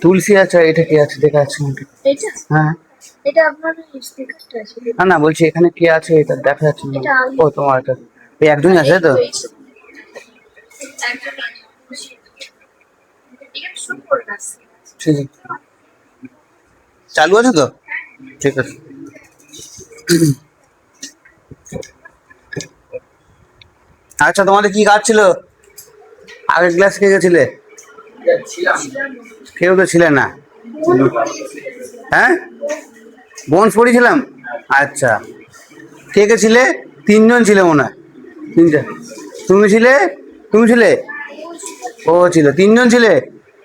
তুলসী আছে, এটা কি আছে দেখা যাচ্ছে নাকি? এটা হ্যাঁ এটা আপনার স্পিকারটা আছে। না না, বলছি এখানে কি আছে এটা দেখা যাচ্ছে না। এটা আমি। ও তোমার এটা এই একজনই আছে তো? একজন আছে। এখানে শুট করে আছে। ঠিক আছে, চালু আছে তো? ঠিক আছে। আচ্ছা, তোমাদের কি কাজ ছিল? আগের ক্লাস কে গেছিলে? কেউ তো ছিলে না। হ্যাঁ, বোনস পড়েছিলাম। আচ্ছা, কে কে ছিলে? তিনজন ছিলে মনে হয়। তিনজন। তুমি ছিলে? তুমি ছিলে? ও ছিল, তিনজন ছিলে।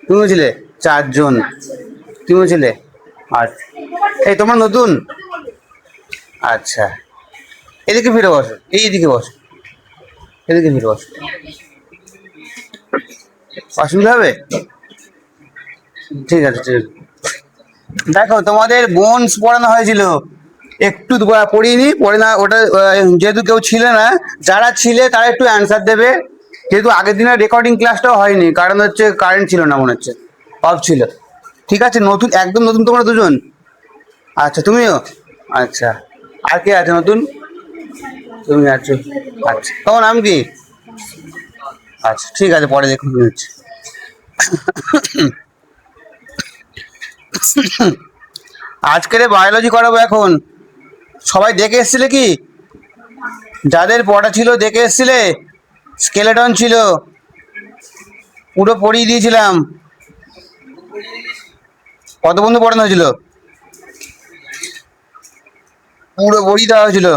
তুমি ছিলে চারজন। তুমি ছিলে। আচ্ছা, এই তোমার নতুন? আচ্ছা, এদিকে ফিরে বসো, এইদিকে বসো, এদিকে ফিরে বসো। অসুবিধা হবে? ঠিক আছে, ঠিক আছে। দেখো, তোমাদের বোনস পড়ানো হয়েছিল, একটু পড়িনি পড়ে না ওটা। যেহেতু কেউ ছিল না, যারা ছিলে তারা একটু অ্যান্সার দেবে। যেহেতু আগের দিনের রেকর্ডিং ক্লাসটাও হয়নি, কারণ হচ্ছে কারেন্ট ছিল না, মনে হচ্ছে অফ ছিল। ঠিক আছে, নতুন, একদম নতুন তোমরা দুজন? আচ্ছা, তুমিও? আচ্ছা, আর কে আছে নতুন? তুমি আছো। আচ্ছা, তোমার নাম কি? আচ্ছা, ঠিক আছে, পরে দেখুন হচ্ছে। আজকের বায়োলজি করাবো এখন। সবাই দেখে এসছিলে কি? যাদের পড়া ছিল দেখে এসছিলে? স্কেলেটন ছিল, পুরো পড়িয়ে দিয়েছিলাম। কত বন্ধু পড়ানো হয়েছিল? পুরো পড়িয়ে দেওয়া হয়েছিল।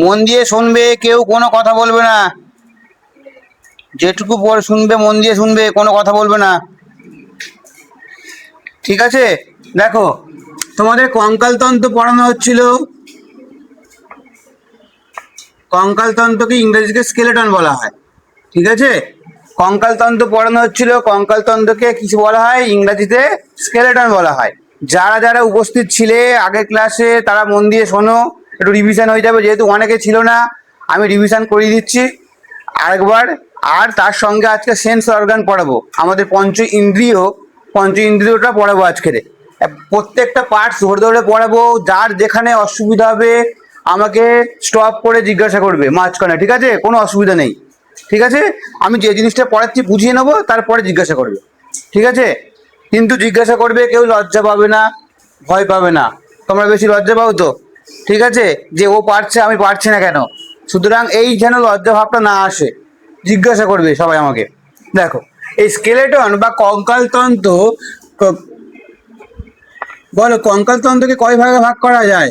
মন দিয়ে শুনবে, কেউ কোনো কথা বলবে না। যেটুকু শুনবে মন দিয়ে শুনবে, কোনো কথা বলবে না। ঠিক আছে, দেখো, তোমাদের কঙ্কালতন্ত্র পড়ানো হচ্ছিল। কঙ্কালতন্ত্রকে ইংরেজিতে স্কেলেটন বলা হয়। ঠিক আছে, কঙ্কালতন্ত্র পড়ানো হচ্ছিল, কঙ্কালতন্ত্রকে কিছু বলা হয় ইংরেজিতে স্কেলেটন বলা হয়। যারা যারা উপস্থিত ছিলে আগের ক্লাসে তারা মন দিয়ে শোনো, একটু রিভিশন হয়ে যাবে, যেহেতু অনেকে ছিল না আমি রিভিশন করিয়ে দিচ্ছি আরেকবার। আর তার সঙ্গে আজকে সেন্স অর্গান পড়াবো, আমাদের পঞ্চ ইন্দ্রিয়টা পড়াবো আজকের। প্রত্যেকটা পার্টস ধরে ধরে পড়াবো, যার যেখানে অসুবিধা হবে আমাকে স্টপ করে জিজ্ঞাসা করবে মাঝখানে, ঠিক আছে? কোনো অসুবিধা নেই, ঠিক আছে? আমি যে জিনিসটা পড়াচ্ছি বুঝিয়ে নেবো, তারপরে জিজ্ঞাসা করবে, ঠিক আছে? কিন্তু জিজ্ঞাসা করবে, কেউ লজ্জা পাবে না, ভয় পাবে না। তোমরা বেশি লজ্জা পাও তো, ঠিক আছে, যে ও পারছে আমি পারছি না কেন। সুতরাং এই যেন লজ্জা ভাবটা না আসে, জিজ্ঞাসা করবে সবাই আমাকে। দেখো, এই স্কেলেটন বা কঙ্কালতন্ত্র, বলো কঙ্কালতন্ত্রকে কয় ভাগে ভাগ করা যায়?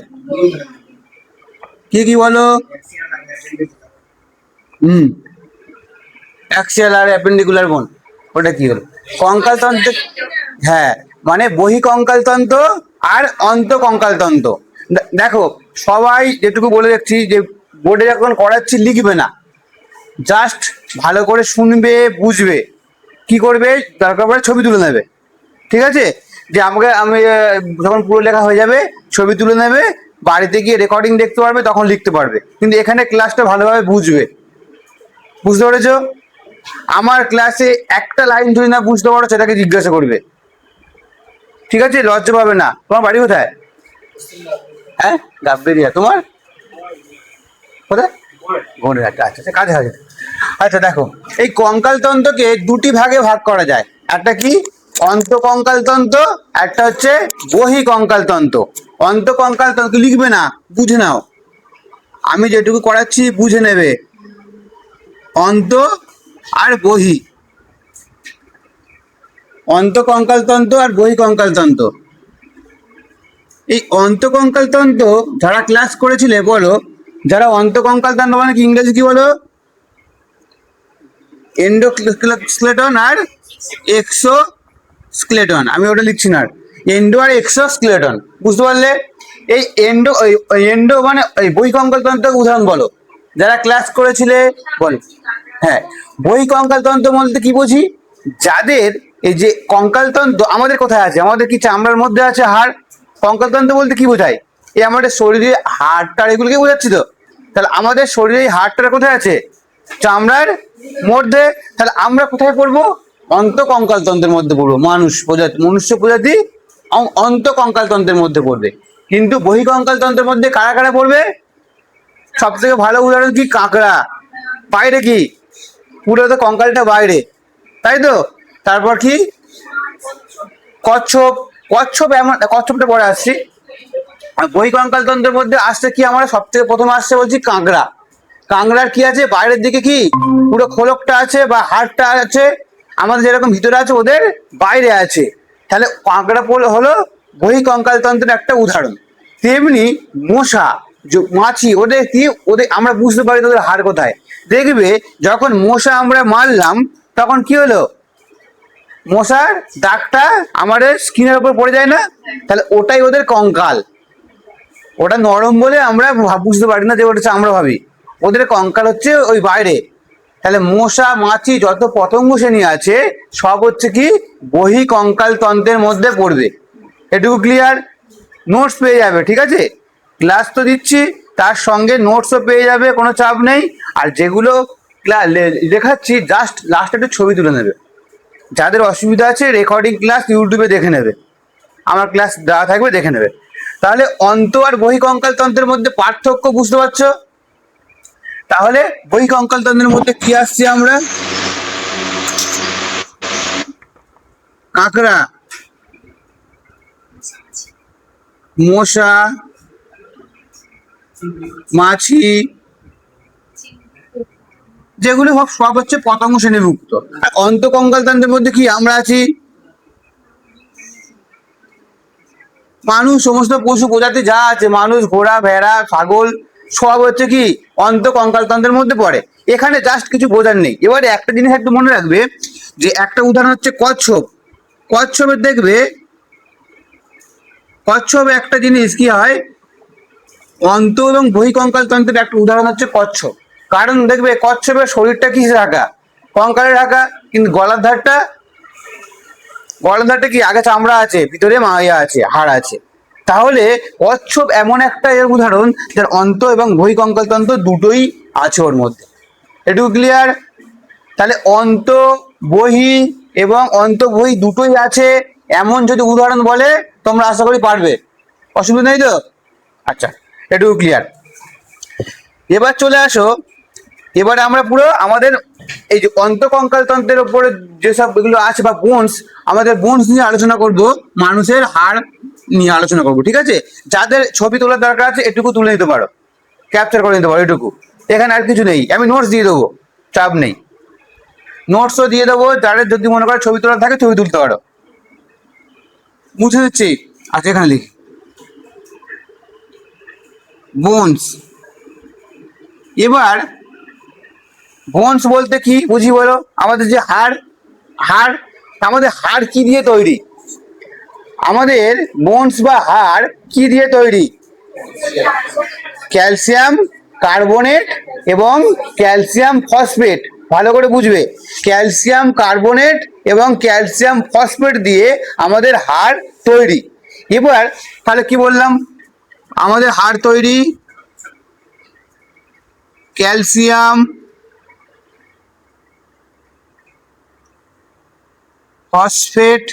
কি কি বলো? হুম, অ্যাক্সিয়াল আর অ্যাপেন্ডিকুলার বোন। ওটা কি হলো? কঙ্কালতন্ত্র, হ্যাঁ, মানে বহি কঙ্কালতন্ত্র আর অন্ত কঙ্কালতন্ত্র। দেখো, সবাই যেটুকু বলে রাখছি, যে বোর্ডে যখন করাচ্ছি লিখবে না, জাস্ট ভালো করে শুনবে, বুঝবে। কি করবে, দরকার পড়ে ছবি তুলে নেবে, ঠিক আছে? যে আমাকে আমি যখন পুরো লেখা হয়ে যাবে ছবি তুলে নেবে, বাড়িতে গিয়ে রেকর্ডিং দেখতে পারবে, তখন লিখতে পারবে। কিন্তু এখানে ক্লাসটা ভালোভাবে বুঝবে, বুঝতে পেরেছো? আমার ক্লাসে একটা লাইন যদি না বুঝতে পারো সেটাকে জিজ্ঞাসা করবে, ঠিক আছে? লজ্জা পাবে না। তোমার বাড়ি কোথায়? হ্যাঁ, গাববেরিয়া। তোমার কোথায়? গড়িয়াহাট। আচ্ছা আচ্ছা, কাছে আছে। আচ্ছা, দেখো, এই কঙ্কালতন্ত্রকে দুটি ভাগে ভাগ করা যায়। একটা কি অন্ত কঙ্কালতন্ত্র, একটা হচ্ছে বহি কঙ্কালতন্ত্র। অন্ত কঙ্কালতন্ত্র লিখবে না, বুঝে নাও, আমি যেটুকু করাচ্ছি বুঝে নেবে। অন্ত আর বহি, অন্ত কঙ্কালতন্ত্র আর বহি কঙ্কালতন্ত্র। এই অন্ত কঙ্কালতন্ত্র যারা ক্লাস করেছিলে বলো, যারা অন্ত কঙ্কালতন্ত্র মানে কি ইংরেজি কি বলো? এন্ডোস্কেলেটন আর এক্সো স্কেলেটন। আমি ওটা লিখছি না, এন্ডো আর এক্সো স্কেলেটন, বুঝতে পারলে? এই এন্ডো মানে এই বহি কঙ্কালতন্ত্র উদাহরণ বলো, যারা ক্লাস করেছিলে বলো। হ্যাঁ, বহিঃকঙ্কাল তন্ত্র বলতে কি বুঝি? যাদের এই যে কঙ্কাল তন্ত্র আমাদের কোথায় আছে? আমাদের কি চামড়ার মধ্যে আছে হাড়? কঙ্কাল তন্ত্র বলতে কি বোঝায়? এই আমাদের শরীরে হাড়টা, এগুলোকে বোঝাচ্ছি তো। তাহলে আমাদের শরীরে এই হাড়টা কোথায় আছে? চামড়ার মধ্যে। তাহলে আমরা কোথায় পড়বো? অন্তঃকঙ্কাল তন্ত্রের মধ্যে পড়বো। মনুষ্য প্রজাতি অন্তঃকঙ্কাল তন্ত্রের মধ্যে পড়বে। কিন্তু বহিঃকঙ্কাল তন্ত্রের মধ্যে কারা কারা পড়বে? সব থেকে ভালো উদাহরণ কি? কাঁকড়া। বাইরে কি? পুরো তো কঙ্কালটা বাইরে, তাই তো। তারপর কি? কচ্ছপ। কচ্ছপটা পরে আসছি। আর বহিঃকঙ্কাল তন্ত্রের মধ্যে আসছে কি? আমরা সব থেকে প্রথমে আসছে বলছি কাঁকড়া। কাঁকড়ার কি আছে? বাইরের দিকে কি পুরো খোলকটা আছে বা হাড়টা আছে, আমাদের যেরকম ভিতরে আছে ওদের বাইরে আছে। তাহলে কাঁকড়া হলো বহিঃকঙ্কাল তন্ত্রের একটা উদাহরণ। তেমনি মশা, মাছি, ওদের কি? ওদের আমরা বুঝতে পারি ওদের হাড় কোথায়। দেখবে যখন মশা আমরা মারলাম তখন কি হলো? মশার দাগটা আমাদের স্কিনের উপর পড়ে যায় না? তাহলে ওটাই ওদের কঙ্কাল। ওটা নরম বলে আমরা বুঝতে পারি না যে ওটা চামড়া ভাবি। ওদের কঙ্কাল হচ্ছে ওই বাইরে। তাহলে মশা, মাছি, যত পতঙ্গ শ্রেণী আছে সব হচ্ছে কি বহিঃকঙ্কাল তন্ত্রের মধ্যে পড়বে। এটুকু ক্লিয়ার? নোটস পেয়ে যাবে, ঠিক আছে? ক্লাস তো দিচ্ছি, তার সঙ্গে নোটসও পেয়ে যাবে, কোনো চাপ নেই। আর যেগুলো দেখাচ্ছি জাস্ট লাস্টে একটু ছবি তুলে নেবে। যাদের অসুবিধা আছে রেকর্ডিং ক্লাস ইউটিউবে দেখে নেবে, আমার ক্লাস দেওয়া থাকবে, দেখে নেবে। তাহলে অন্ত আর বহিঃকঙ্কাল তন্ত্রের মধ্যে পার্থক্য বুঝতে পারছো? তাহলে বহিঃকঙ্কাল তন্ত্রের মধ্যে কি আসছে? আমরা কাঁকড়া, মশা, মাছি, যেগুলো সব হচ্ছে পতঙ্গ শ্রেণীভুক্ত। আর অন্তঃকঙ্কাল তন্ত্রের মধ্যে কি আমরা আছি? মানুষ, সমস্ত পশু প্রজাতি যা আছে, মানুষ, ঘোড়া, ভেড়া, ছাগল, সব হচ্ছে কি অন্তঃকঙ্কাল তন্ত্রের মধ্যে পড়ে। এখানে জাস্ট কিছু বোঝার নেই। এবারে একটা জিনিস একটু মনে রাখবে, যে একটা উদাহরণ হচ্ছে কচ্ছপ। কচ্ছপের দেখবে, কচ্ছপ একটা জিনিস কি হয়, অন্ত এবং বহিঃকঙ্কাল তন্ত্রের একটা উদাহরণ হচ্ছে কচ্ছপ। কারণ দেখবে কচ্ছপের শরীরটা কিসে ঢাকা? কঙ্কালে ঢাকা, কিন্তু গলার ধারটা কি? আগে চামড়া আছে, ভিতরে মায়া আছে, হাড় আছে। তাহলে কচ্ছপ এমন একটা এর উদাহরণ যার অন্ত এবং বহিঃকঙ্কাল তন্ত্র দুটোই আছে ওর মধ্যে। এটুকু ক্লিয়ার? তাহলে অন্ত বহি এবং অন্ত বহি দুটোই আছে এমন যদি উদাহরণ বলে তোমরা আশা করি পারবে, অসুবিধা নেই তো? আচ্ছা, এটুকু ক্লিয়ার। এবার চলে আসো, এবারে আমরা পুরো আমাদের এই যে অন্তঃকঙ্কাল তন্ত্রের উপরে যেসব এগুলো আছে বা বোনস, আমাদের বোনস নিয়ে আলোচনা করব, মানুষের হাড় নিয়ে আলোচনা করব, ঠিক আছে? যাদের ছবি তোলার দরকার আছে এটুকু তুলে নিতে পারো, ক্যাপচার করে নিতে পারো, এটুকু। এখানে আর কিছু নেই, আমি নোটস দিয়ে দেবো, চাপ নেই। নোটসও দিয়ে দেবো, যাদের যদি মনে করো ছবি তোলার থাকে ছবি তুলতে পারো। মুছে দিচ্ছি। আচ্ছা, এখানে লিখি বোনস। এবার বোনস বলতে কি বুঝি বলো? আমাদের যে হাড়, আমাদের হাড় কি দিয়ে তৈরি? আমাদের বোনস বা হাড় কি দিয়ে তৈরি? ক্যালসিয়াম কার্বনেট এবং ক্যালসিয়াম ফসফেট। ভালো করে বুঝবে, ক্যালসিয়াম কার্বনেট এবং ক্যালসিয়াম ফসফেট দিয়ে আমাদের হাড় তৈরি। এবার তাহলে কি বললাম? আমাদের হাড় তৈরি ক্যালসিয়াম, ফসফেট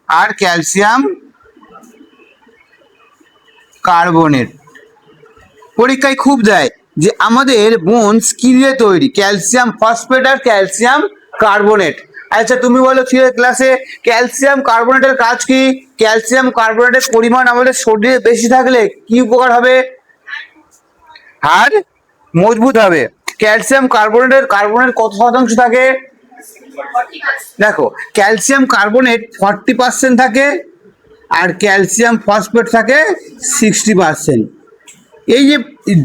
আর ক্যালসিয়াম কার্বনেট। পরীক্ষায় খুব দেয় যে আমাদের বোনস কি দিয়ে তৈরি? ক্যালসিয়াম ফসফেট আর ক্যালসিয়াম কার্বনেট। আচ্ছা, তুমি বলো ক্লাসে ক্যালসিয়াম কার্বনেটের কাজ কি? ক্যালসিয়াম কার্বনেটের পরিমাণ আমাদের শরীরে বেশি থাকলে কি উপকার হবে? হাড় মজবুত হবে। ক্যালসিয়াম কার্বনেট কত শতাংশ থাকে? দেখো, ক্যালসিয়াম কার্বনেট 40% থাকে আর ক্যালসিয়াম ফসফেট থাকে 60%। এই যে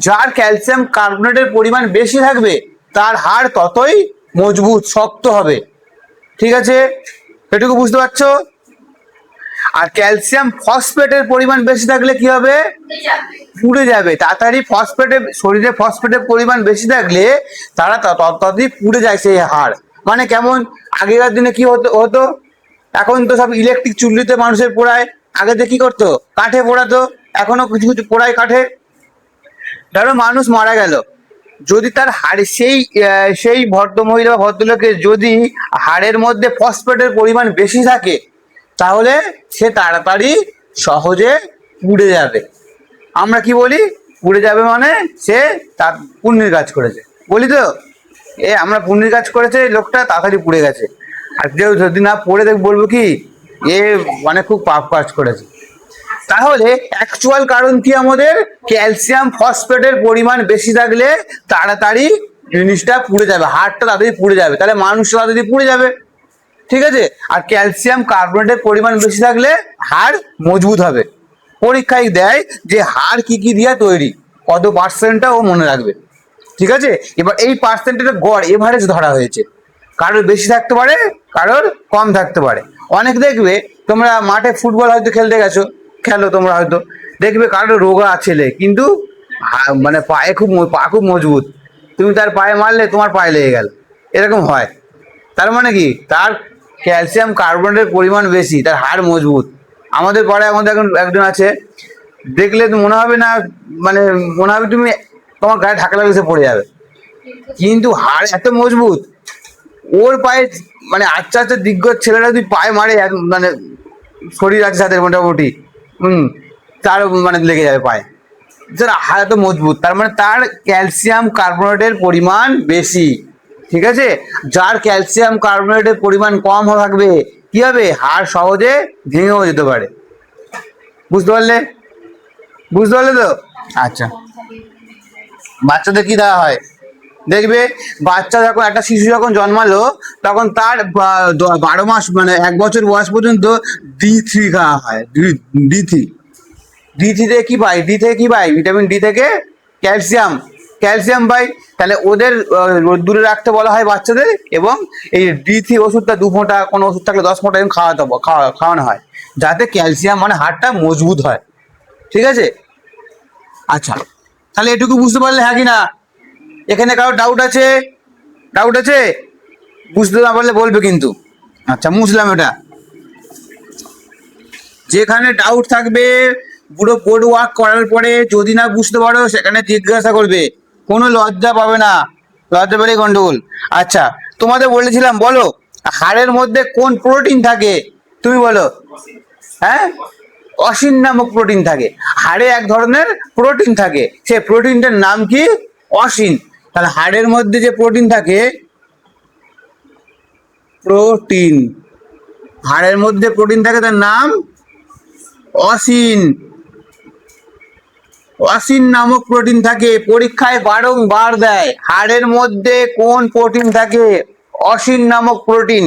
যার ক্যালসিয়াম কার্বনেটের পরিমাণ বেশি থাকবে তার হাড় ততই মজবুত, শক্ত হবে, ঠিক আছে? এটুকু বুঝতে পারছো? আর ক্যালসিয়াম ফসফেটের পরিমাণ বেশি থাকলে কি হবে? পুড়ে যাবে তাড়াতাড়ি। ফসফেটের শরীরে ফসফেটের পরিমাণ বেশি থাকলে তারা তাড়াতাড়ি পুড়ে যায় সেই হাড়। মানে কেমন, আগেকার দিনে কি হতো, এখন তো সব ইলেকট্রিক চুল্লিতে মানুষের পোড়ায়, আগে যে কি করতো, কাঠে পোড়াতো, এখনো কিছু কিছু পোড়ায় কাঠে। ধরো মানুষ মারা গেল, যদি তার হাড়ে সেই ভদ্রমহিলা বা ভদ্রলোকের যদি হাড়ের মধ্যে ফসফেটের পরিমাণ বেশি থাকে, তাহলে সে তাড়াতাড়ি সহজে পুড়ে যাবে। আমরা কি বলি, পুড়ে যাবে মানে সে তার পুণ্যের কাজ করেছে, বলি তো আমরা পুণ্যের কাজ করেছে, লোকটা তাড়াতাড়ি পুড়ে গেছে। আর কেউ যদি না পড়ে দেখ বলবো কি এ মানে খুব পাপ কাজ করেছে। তাহলে অ্যাকচুয়াল কারণ কি, আমাদের ক্যালসিয়াম ফসফেটের পরিমাণ বেশি থাকলে তাড়াতাড়ি জিনিসটা পুড়ে যাবে, হাড়টা তাড়াতাড়ি পুড়ে যাবে, তাহলে মানুষ তাড়াতাড়ি পুড়ে যাবে, ঠিক আছে। আর ক্যালসিয়াম কার্বনেটের পরিমাণ বেশি থাকলে হাড় মজবুত হবে। পরীক্ষায় দেয় যে হাড় কি কি দিয়ে তৈরি, কত পার্সেন্টটা ও মনে রাখবে, ঠিক আছে। এবার এই পার্সেন্টেজটা গড় এভারেজ ধরা হয়েছে, কারোর বেশি থাকতে পারে, কারোর কম থাকতে পারে। অনেক দেখবে তোমরা মাঠে ফুটবল হয়তো খেলতে গেছো, খেলো তোমরা হয়তো, দেখবে কারোর রোগা ছেলে কিন্তু মানে পা খুব মজবুত, তুমি তার পায়ে মারলে তোমার পায়ে লেগে গেল, এরকম হয়। তার মানে কি, তার ক্যালসিয়াম কার্বনেটের পরিমাণ বেশি, তার হাড় মজবুত। আমাদের পাড়ায় আমাদের এখন একজন আছে, দেখলে তো মনে হবে না, মানে মনে হবে তুমি তোমার গায়ে ঢাকা লাগলে সে পড়ে যাবে, কিন্তু হাড় এত মজবুত, ওর পায়ে মানে আচ্ছা আচ্ছা দিগ্গজ ছেলেরা যদি পায়ে মারে, মানে শরীর আছে তাদের মোটামুটি, তার মানে লেগে যাবে পায়ে, যার হাড় এত মজবুত, তার মানে তার ক্যালসিয়াম কার্বনেটের পরিমাণ বেশি, ঠিক আছে। যার ক্যালসিয়াম কার্বনেটের পরিমাণ কম থাকবে কি হবে, হাড় সহজে ভেঙেও যেতে পারে। বুঝতে পারলে? বুঝতে পারলে তো? আচ্ছা, বাচ্চাদের কি দেওয়া হয়, দেখবে বাচ্চা যখন, একটা শিশু যখন জন্মালো তখন তার 12 মাস মানে 1 বছর বয়স পর্যন্ত D3 খাওয়া হয়। ডি থ্রি থেকে কি পাই, ডি থেকে কি পাই, ভিটামিন ডি থেকে ক্যালসিয়াম পাই। তাহলে ওদের রোদ্দুরে রাখতে বলা হয় বাচ্চাদের, এবং এই D3 ওষুধটা 2 ফোঁটা, কোনো ওষুধ থাকলে 10 ফোঁটা এরকম খাওয়ানো হয়, যাতে ক্যালসিয়াম মানে হাড়টা মজবুত হয়, ঠিক আছে। আচ্ছা, তাহলে এটুকু বুঝতে পারলে, হ্যাঁ কি না? এখানে কারো ডাউট আছে? বুঝতে না পারলে বলবে কিন্তু। আচ্ছা, বুঝলাম এটা। যেখানে ডাউট থাকবে পুরো বোর্ড ওয়ার্ক করার পরে যদি না বুঝতে পারো সেখানে জিজ্ঞাসা করবে, কোনো লজ্জা পাবে না, লজ্জা পেলে গন্ডগোল। আচ্ছা, তোমাদের বলেছিলাম, বলো হাড়ের মধ্যে কোন প্রোটিন থাকে, তুমি বলো। হ্যাঁ, অসিন নামক প্রোটিন থাকে, হাড়ে এক ধরনের প্রোটিন থাকে, সেই প্রোটিনটার নাম কি, অসিন। তাহলে হাড়ের মধ্যে যে প্রোটিন থাকে, হাড়ের মধ্যে প্রোটিন থাকে, তার নাম অসিন। অসিন নামক প্রোটিন থাকে, পরীক্ষায় বারংবার দেয়, হাড়ের মধ্যে কোন প্রোটিন থাকে, অসিন নামক প্রোটিন।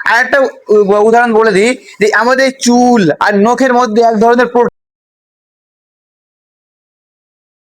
আর একটা উদাহরণ বলে দিই, যে আমাদের চুল আর নখের মধ্যে এক ধরনের প্রোটিন